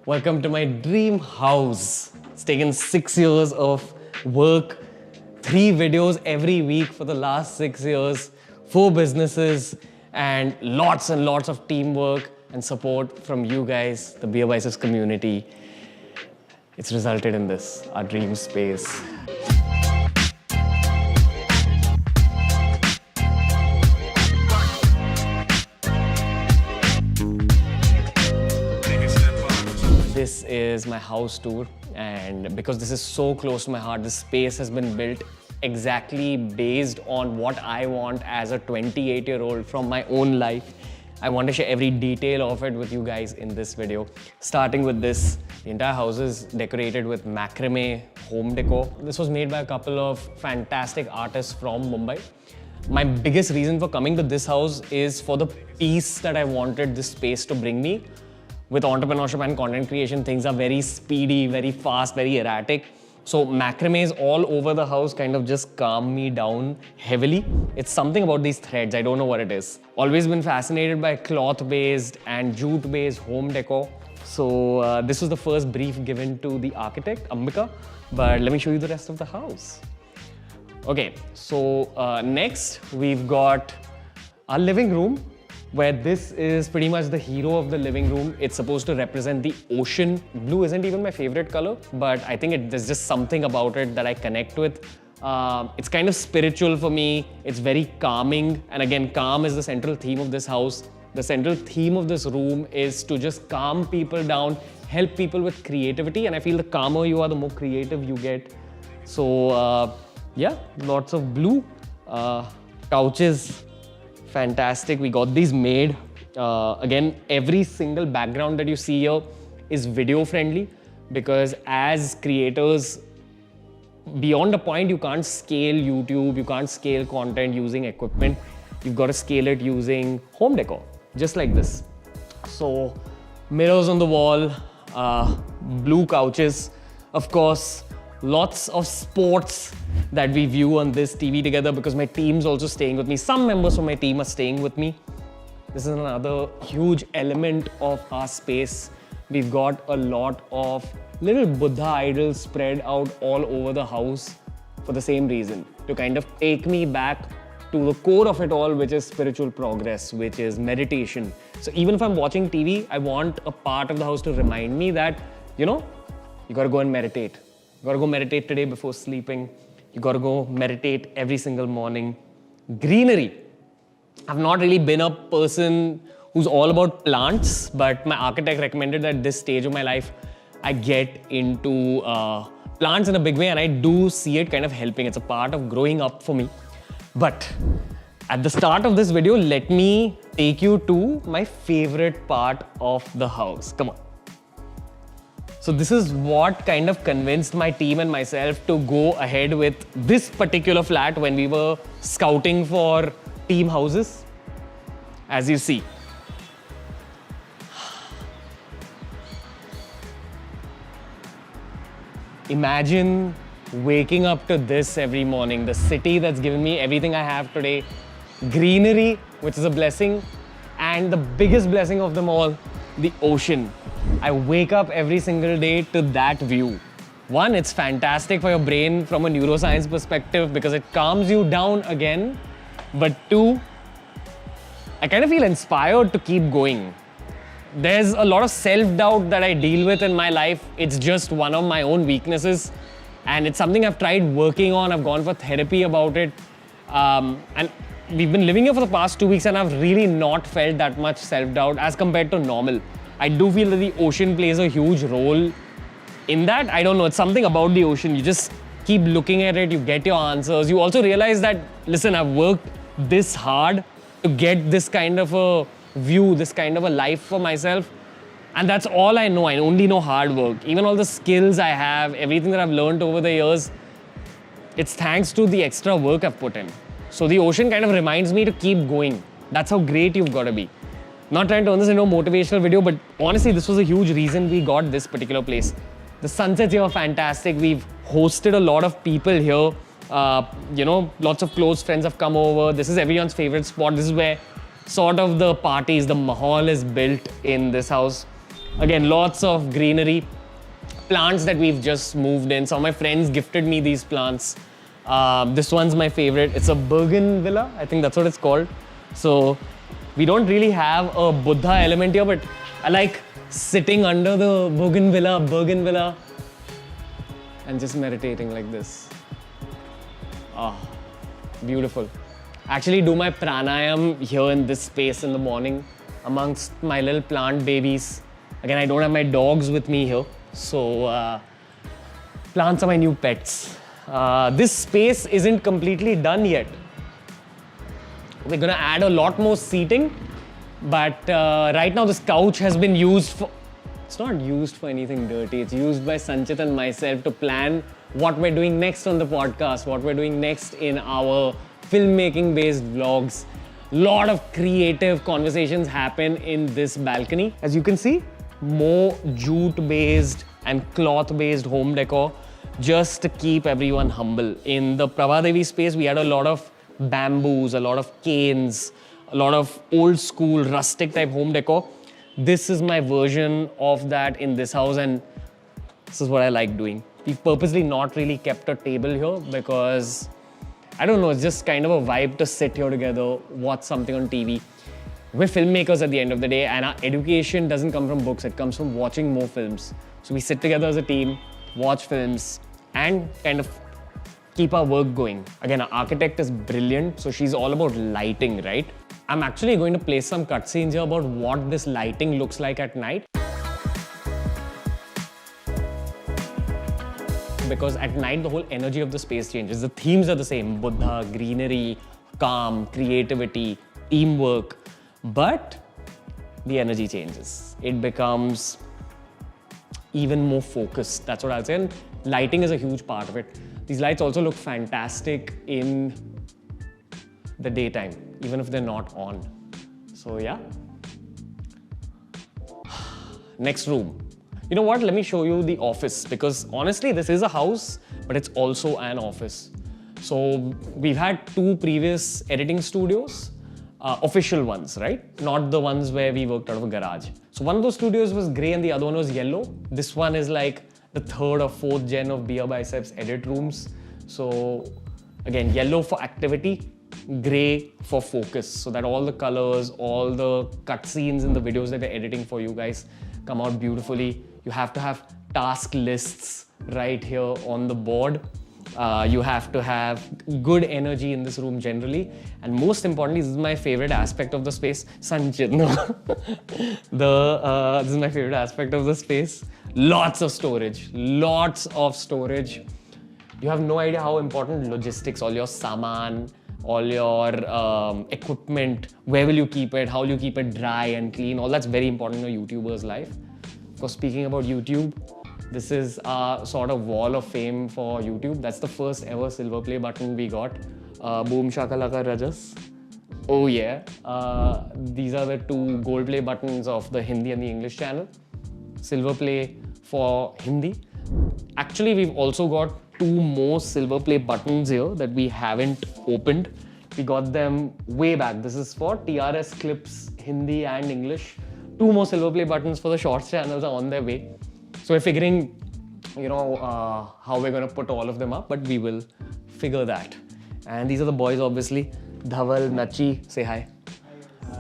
Welcome to my dream house. It's taken 6 years of work, 3 videos every week for the last 6 years, 4 businesses, and lots of teamwork and support from you guys, the BeerBiceps community. It's resulted in this, our dream space. This is my house tour, and because this is so close to my heart, this space has been built exactly based on what I want as a 28-year-old from my own life. I want to share every detail of it with you guys in this video. Starting with this, the entire house is decorated with macrame home decor. This was made by a couple of fantastic artists from Mumbai. My biggest reason for coming to this house is for the peace that I wanted this space to bring me. With entrepreneurship and content creation, things are very speedy, very fast, very erratic. So macrames all over the house kind of just calm me down heavily. It's something about these threads, I don't know what it is. Always been fascinated by cloth-based and jute-based home decor. So this was the first brief given to the architect, Ambika. But let me show you the rest of the house. Okay, so next we've got our living room, where this is pretty much the hero of the living room. It's supposed to represent the ocean. Blue isn't even my favorite color, but I think there's just something about it that I connect with. It's kind of spiritual for me. It's very calming. And again, calm is the central theme of this house. The central theme of this room is to just calm people down, help people with creativity. And I feel the calmer you are, the more creative you get. So yeah, lots of blue. Couches. Fantastic. We got these made. Again, every single background that you see here is video friendly, because as creators, beyond a point, you can't scale YouTube, you can't scale content using equipment. You've got to scale it using home decor, just like this. So mirrors on the wall, blue couches, of course, lots of sports that we view on this TV together, because my team's also staying with me. Some members from my team are staying with me. This is another huge element of our space. We've got a lot of little Buddha idols spread out all over the house for the same reason, to kind of take me back to the core of it all, which is spiritual progress, which is meditation. So even if I'm watching TV, I want a part of the house to remind me that, you know, you gotta go and meditate. You gotta go meditate today before sleeping. You gotta go meditate every single morning. Greenery. I've not really been a person who's all about plants, but my architect recommended that at this stage of my life, I get into plants in a big way, and I do see it kind of helping. It's a part of growing up for me. But at the start of this video, let me take you to my favorite part of the house. Come on. So this is what kind of convinced my team and myself to go ahead with this particular flat when we were scouting for team houses. As you see. Imagine waking up to this every morning, the city that's given me everything I have today, greenery, which is a blessing, and the biggest blessing of them all, the ocean. I wake up every single day to that view. One, it's fantastic for your brain from a neuroscience perspective because it calms you down again. But two, I kind of feel inspired to keep going. There's a lot of self-doubt that I deal with in my life. It's just one of my own weaknesses. And it's something I've tried working on. I've gone for therapy about it. And we've been living here for the past 2 weeks, and I've really not felt that much self-doubt as compared to normal. I do feel that the ocean plays a huge role in that. I don't know, it's something about the ocean. You just keep looking at it, you get your answers. You also realize that, listen, I've worked this hard to get this kind of a view, this kind of a life for myself. And that's all I know. I only know hard work. Even all the skills I have, everything that I've learned over the years, it's thanks to the extra work I've put in. So the ocean kind of reminds me to keep going. That's how great you've got to be. Not trying to turn this into a motivational video, but honestly, this was a huge reason we got this particular place. The sunsets here are fantastic. We've hosted a lot of people here. Lots of close friends have come over. This is everyone's favorite spot. This is where sort of the parties, the mahal is built in this house. Again, lots of greenery. Plants that we've just moved in. Some of my friends gifted me these plants. This one's my favorite. It's a bougainvillea. I think that's what it's called. So we don't really have a Buddha element here, but I like sitting under the bougainvillea, and just meditating like this. Ah, beautiful. Actually do my pranayam here in this space in the morning amongst my little plant babies. Again, I don't have my dogs with me here, so plants are my new pets. This space isn't completely done yet. We're gonna add a lot more seating, but right now this couch has been used for... It's not used for anything dirty. It's used by Sanchit and myself to plan what we're doing next on the podcast, what we're doing next in our filmmaking-based vlogs. Lot of creative conversations happen in this balcony. As you can see, more jute-based and cloth-based home decor just to keep everyone humble. In the Prabhadevi space, we had a lot of bamboos, a lot of canes, a lot of old school rustic type home decor. This is my version of that in this house, and this is what I like doing. We've purposely not really kept a table here because, I don't know, it's just kind of a vibe to sit here together, watch something on TV. We're filmmakers at the end of the day, and our education doesn't come from books, it comes from watching more films. So we sit together as a team, watch films, and kind of keep our work going. Again, our architect is brilliant, so she's all about lighting, right? I'm actually going to play some cutscenes here about what this lighting looks like at night. Because at night, the whole energy of the space changes. The themes are the same: Buddha, greenery, calm, creativity, teamwork. But the energy changes. It becomes even more focused. That's what I'll say. And lighting is a huge part of it. These lights also look fantastic in the daytime, even if they're not on. So yeah. Next room. You know what? Let me show you the office, because honestly, this is a house, but it's also an office. So we've had 2 previous editing studios, official ones, right? Not the ones where we worked out of a garage. So one of those studios was grey and the other one was yellow. This one is like the 3rd or 4th gen of BeerBiceps edit rooms. So again, yellow for activity, grey for focus, so that all the colors, all the cutscenes in the videos that we're editing for you guys come out beautifully. You have to have task lists right here on the board. You have to have good energy in this room generally. And most importantly, this is my favorite aspect of the space. Sanchit, no. This is my favorite aspect of the space. Lots of storage. Lots of storage. You have no idea how important logistics, all your saman, all your equipment, where will you keep it, how will you keep it dry and clean, all that's very important in a YouTuber's life. Of course, speaking about YouTube, this is our sort of wall of fame for YouTube. That's the first ever silver play button we got. Boom shakalaka rajas. Oh yeah. These are the 2 gold play buttons of the Hindi and the English channel. Silver play for Hindi. Actually, we've also got 2 more silver play buttons here that we haven't opened. We got them way back. This is for TRS Clips, Hindi and English. 2 more silver play buttons for the shorts channels are on their way. So we're figuring, you know, how we're going to put all of them up, but we will figure that. And these are the boys, obviously. Dhaval, Nachi, say hi.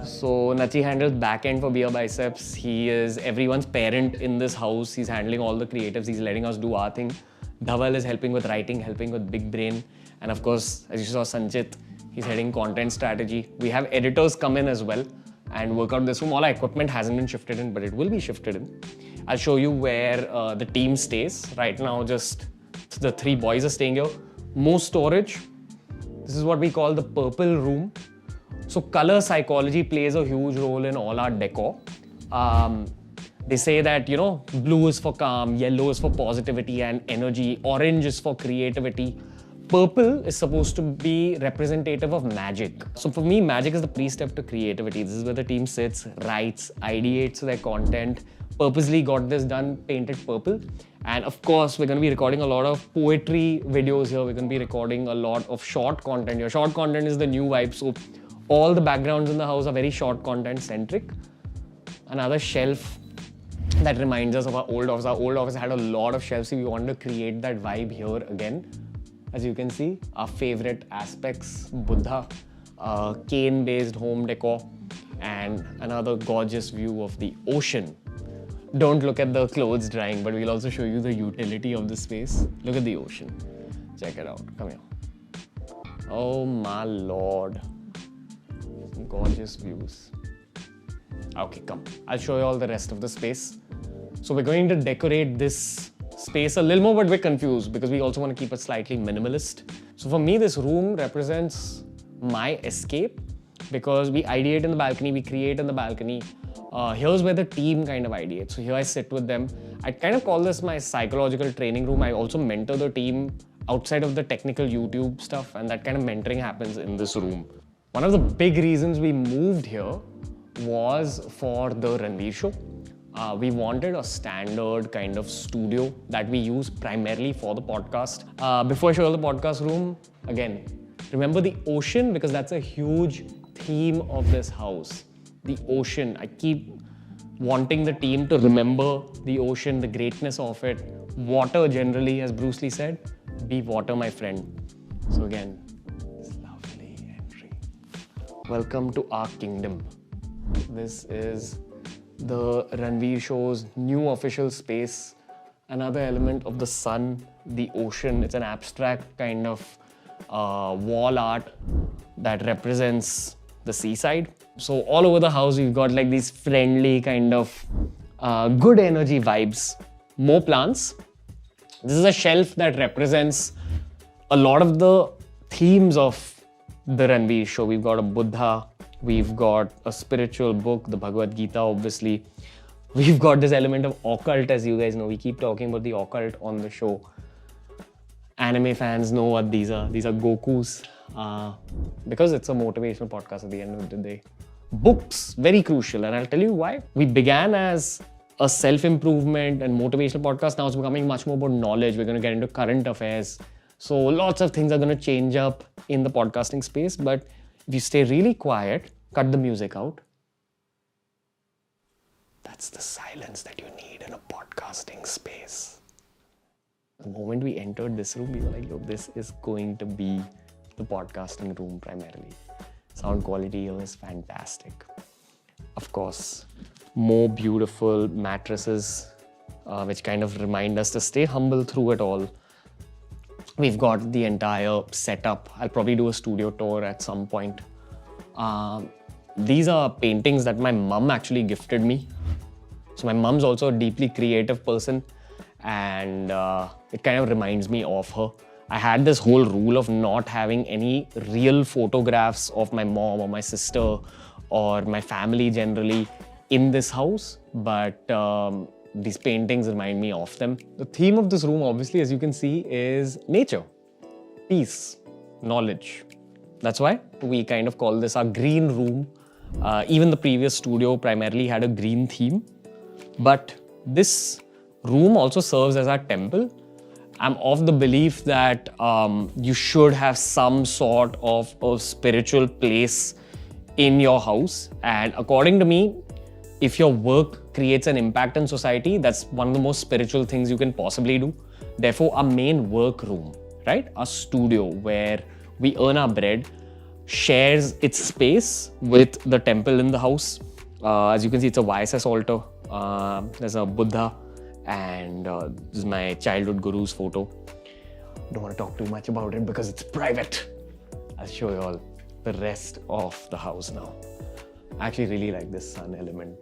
So Nachi handles backend for BeerBiceps. He is everyone's parent in this house. He's handling all the creatives. He's letting us do our thing. Dhaval is helping with writing, helping with Big Brain. And of course, as you saw, Sanchit, he's heading content strategy. We have editors come in as well and work out this room. All our equipment hasn't been shifted in, but it will be shifted in. I'll show you where the team stays. Right now, just the 3 boys are staying here. More storage. This is what we call the purple room. So color psychology plays a huge role in all our decor. They say that, you know, blue is for calm, yellow is for positivity and energy, orange is for creativity. Purple is supposed to be representative of magic. So for me, magic is the pre-step to creativity. This is where the team sits, writes, ideates their content. Purposely got this done, painted purple. And of course, we're going to be recording a lot of poetry videos here. We're going to be recording a lot of short content here. Short content is the new vibe. So all the backgrounds in the house are very short content centric. Another shelf that reminds us of our old office. Our old office had a lot of shelves, so we wanted to create that vibe here again. As you can see, our favorite aspects, Buddha, cane-based home decor, and another gorgeous view of the ocean. Don't look at the clothes drying, but we'll also show you the utility of the space. Look at the ocean. Check it out. Come here. Oh my lord. Gorgeous views. Okay, come. I'll show you all the rest of the space. So we're going to decorate this space a little more, but we're confused because we also want to keep it slightly minimalist. So for me, this room represents my escape because we ideate in the balcony, we create in the balcony. Here's where the team kind of ideates. So here I sit with them. I kind of call this my psychological training room. I also mentor the team outside of the technical YouTube stuff, and that kind of mentoring happens in this room. One of the big reasons we moved here was for the Ranveer show. We wanted a standard kind of studio that we use primarily for the podcast. Before I show you the podcast room, again, remember the ocean because that's a huge theme of this house. The ocean. I keep wanting the team to remember the ocean, the greatness of it. Water generally, as Bruce Lee said, be water, my friend. So again, this lovely entry. Welcome to our kingdom. This is the Ranveer show's new official space. Another element of the sun, the ocean. It's an abstract kind of wall art that represents the seaside. So all over the house, we've got like these friendly kind of good energy vibes. More plants. This is a shelf that represents a lot of the themes of the Ranveer show. We've got a Buddha. We've got a spiritual book, the Bhagavad Gita, obviously. We've got this element of occult, as you guys know. We keep talking about the occult on the show. Anime fans know what these are. These are Gokus. Because it's a motivational podcast at the end of the day. Books, very crucial, and I'll tell you why. We began as a self-improvement and motivational podcast. Now it's becoming much more about knowledge. We're going to get into current affairs. So lots of things are going to change up in the podcasting space. But if you stay really quiet, cut the music out. That's the silence that you need in a podcasting space. The moment we entered this room, we were like, yo, this is going to be the podcasting room primarily. Sound quality here is fantastic. Of course, more beautiful mattresses, which kind of remind us to stay humble through it all. We've got the entire setup. I'll probably do a studio tour at some point. These are paintings that my mum actually gifted me. So my mum's also a deeply creative person, and it kind of reminds me of her. I had this whole rule of not having any real photographs of my mom or my sister or my family generally in this house, but these paintings remind me of them. The theme of this room, obviously, as you can see, is nature, peace, knowledge. That's why we kind of call this our green room. Even the previous studio primarily had a green theme, but this room also serves as our temple. I'm of the belief that you should have some sort of a spiritual place in your house. And according to me, if your work creates an impact in society, that's one of the most spiritual things you can possibly do. Therefore, our main work room, right? Our studio where we earn our bread shares its space with the temple in the house. As you can see, it's a YSS altar. There's a Buddha. And this is my childhood guru's photo. Don't want to talk too much about it because it's private. I'll show you all the rest of the house now. I actually really like this sun element.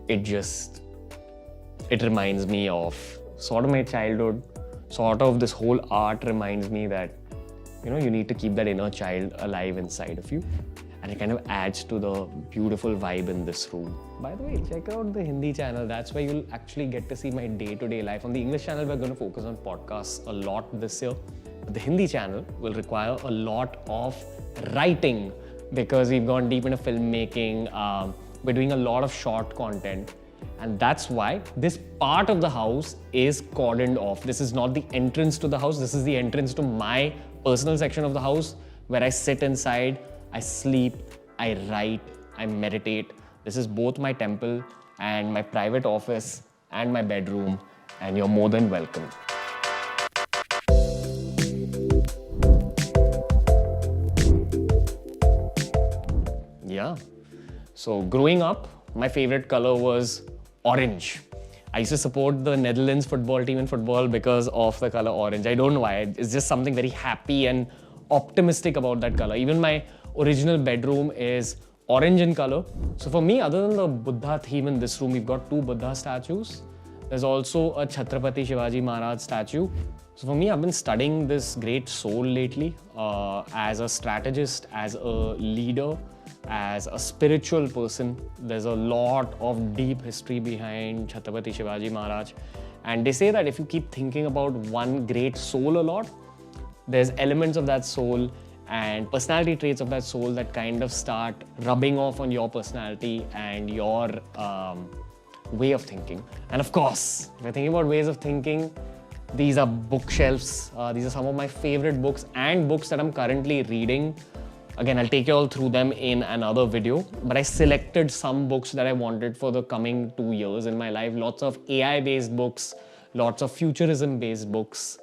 It reminds me of sort of my childhood. Sort of this whole art reminds me that, you know, you need to keep that inner child alive inside of you. And it kind of adds to the beautiful vibe in this room. By the way, check out the Hindi channel. That's where you'll actually get to see my day-to-day life. On the English channel, we're going to focus on podcasts a lot this year. But the Hindi channel will require a lot of writing because we've gone deep into filmmaking. We're doing a lot of short content. And that's why this part of the house is cordoned off. This is not the entrance to the house. This is the entrance to my personal section of the house where I sit inside, I sleep, I write, I meditate. This is both my temple and my private office and my bedroom, and you're more than welcome. Yeah. So growing up, my favorite color was orange. I used to support the Netherlands football team in football because of the color orange. I don't know why. It's just something very happy and optimistic about that color. Even my original bedroom is orange in color. So for me, other than the Buddha theme in this room, we've got two Buddha statues. There's also a Chhatrapati Shivaji Maharaj statue. So for me, I've been studying this great soul lately as a strategist, as a leader, as a spiritual person. There's a lot of deep history behind Chhatrapati Shivaji Maharaj. And they say that if you keep thinking about one great soul a lot, there's elements of that soul and personality traits of that soul that kind of start rubbing off on your personality and your way of thinking. And of course, if you're thinking about ways of thinking, these are bookshelves. These are some of my favorite books and books that I'm currently reading. Again, I'll take you all through them in another video, but I selected some books that I wanted for the coming 2 years in my life. Lots of AI-based books, lots of futurism-based books.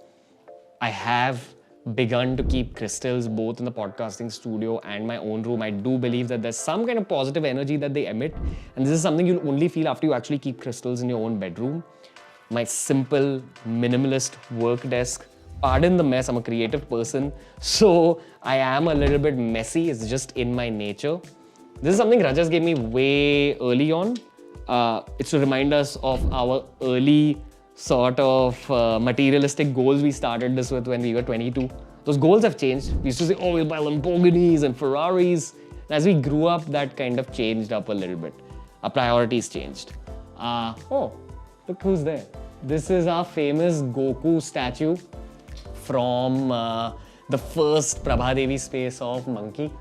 I have begun to keep crystals both in the podcasting studio and my own room. I do believe that there's some kind of positive energy that they emit, and this is something you'll only feel after you actually keep crystals in your own bedroom. My simple, minimalist work desk. Pardon the mess, I'm a creative person, so I am a little bit messy. It's just in my nature. This is something Rajas gave me way early on. It's to remind us of our early sort of materialistic goals we started this with when we were 22. Those goals have changed. We used to say, oh, we'll buy Lamborghinis and Ferraris. And as we grew up, that kind of changed up a little bit. Our priorities changed. Oh, look who's there. This is our famous Goku statue from the first Prabhadevi space of Monkey.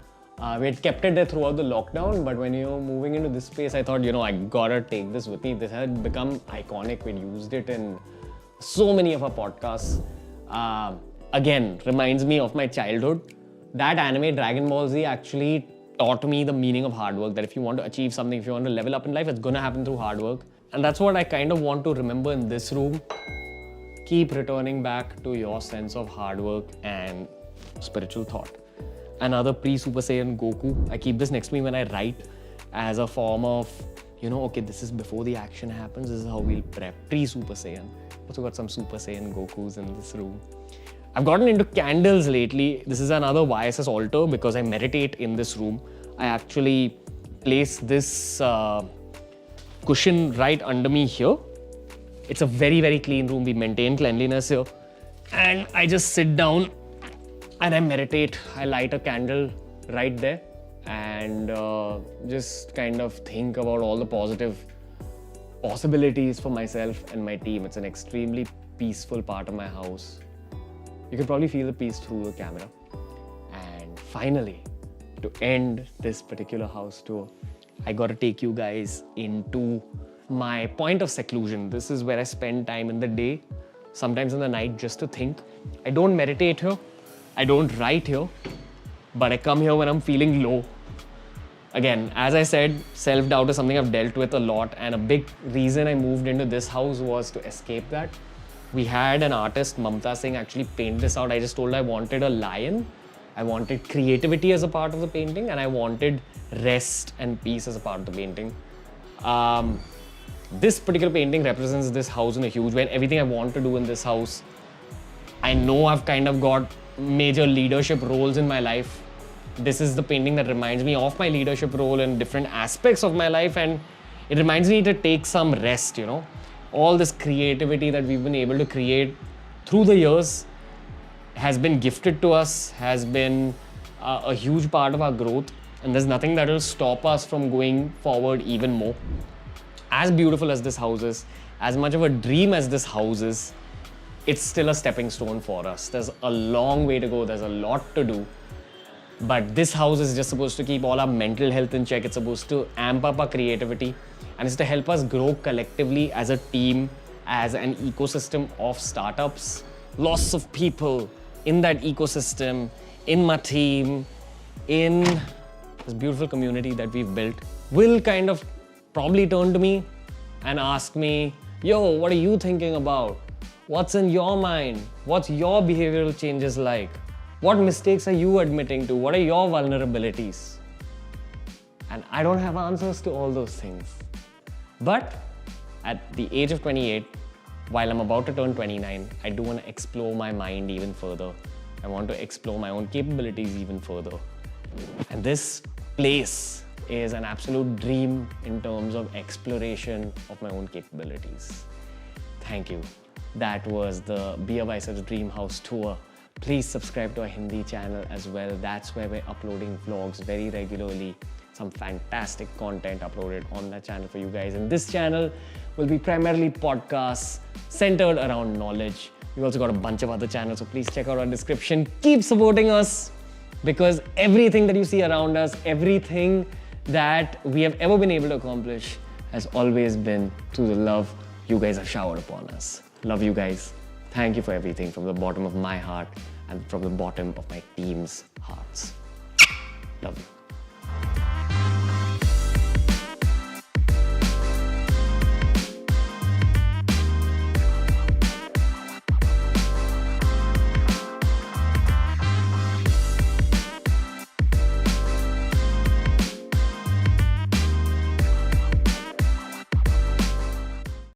We had kept it there throughout the lockdown, but when you're moving into this space, I thought, I gotta take this with me. This had become iconic. We'd used it in so many of our podcasts. Again, reminds me of my childhood. That anime, Dragon Ball Z, actually taught me the meaning of hard work, that if you want to achieve something, if you want to level up in life, it's gonna happen through hard work. And that's what I kind of want to remember in this room. Keep returning back to your sense of hard work and spiritual thought. Another pre-Super Saiyan Goku. I keep this next to me when I write as a form of, okay, this is before the action happens. This is how we'll prep. Pre-Super Saiyan. Also got some Super Saiyan Gokus in this room. I've gotten into candles lately. This is another YSS altar because I meditate in this room. I actually place this cushion right under me here. It's a very, very clean room. We maintain cleanliness here. And I just sit down and I meditate. I light a candle right there and just kind of think about all the positive possibilities for myself and my team. It's an extremely peaceful part of my house. You can probably feel the peace through the camera. And finally, to end this particular house tour, I gotta take you guys into my point of seclusion. This is where I spend time in the day, sometimes in the night, just to think. I don't meditate here, I don't write here, but I come here when I'm feeling low. Again, as I said, self-doubt is something I've dealt with a lot, and a big reason I moved into this house was to escape that. We had an artist, Mamta Singh, actually paint this out. I just told her I wanted a lion, I wanted creativity as a part of the painting, and I wanted rest and peace as a part of the painting. This particular painting represents this house in a huge way. Everything I want to do in this house, I know I've kind of got major leadership roles in my life. This is the painting that reminds me of my leadership role in different aspects of my life, and it reminds me to take some rest, All this creativity that we've been able to create through the years has been gifted to us, has been a huge part of our growth, and there's nothing that will stop us from going forward even more. As beautiful as this house is, as much of a dream as this house is, it's still a stepping stone for us. There's a long way to go, there's a lot to do. But this house is just supposed to keep all our mental health in check. It's supposed to amp up our creativity, and it's to help us grow collectively as a team, as an ecosystem of startups. Lots of people in that ecosystem, in my team, in this beautiful community that we've built will kind of probably turn to me and ask me, yo, what are you thinking about? What's in your mind? What's your behavioral changes like? What mistakes are you admitting to? What are your vulnerabilities? And I don't have answers to all those things. But at the age of 28, while I'm about to turn 29, I do want to explore my mind even further. I want to explore my own capabilities even further. And this place is an absolute dream in terms of exploration of my own capabilities. Thank you. That was the BeerBiceps Dream House Tour. Please subscribe to our Hindi channel as well. That's where we're uploading vlogs very regularly. Some fantastic content uploaded on that channel for you guys. And this channel will be primarily podcasts centered around knowledge. We've also got a bunch of other channels, so please check out our description. Keep supporting us, because everything that you see around us, everything that we have ever been able to accomplish has always been through the love you guys have showered upon us. Love you guys. Thank you for everything from the bottom of my heart and from the bottom of my team's hearts. Love you.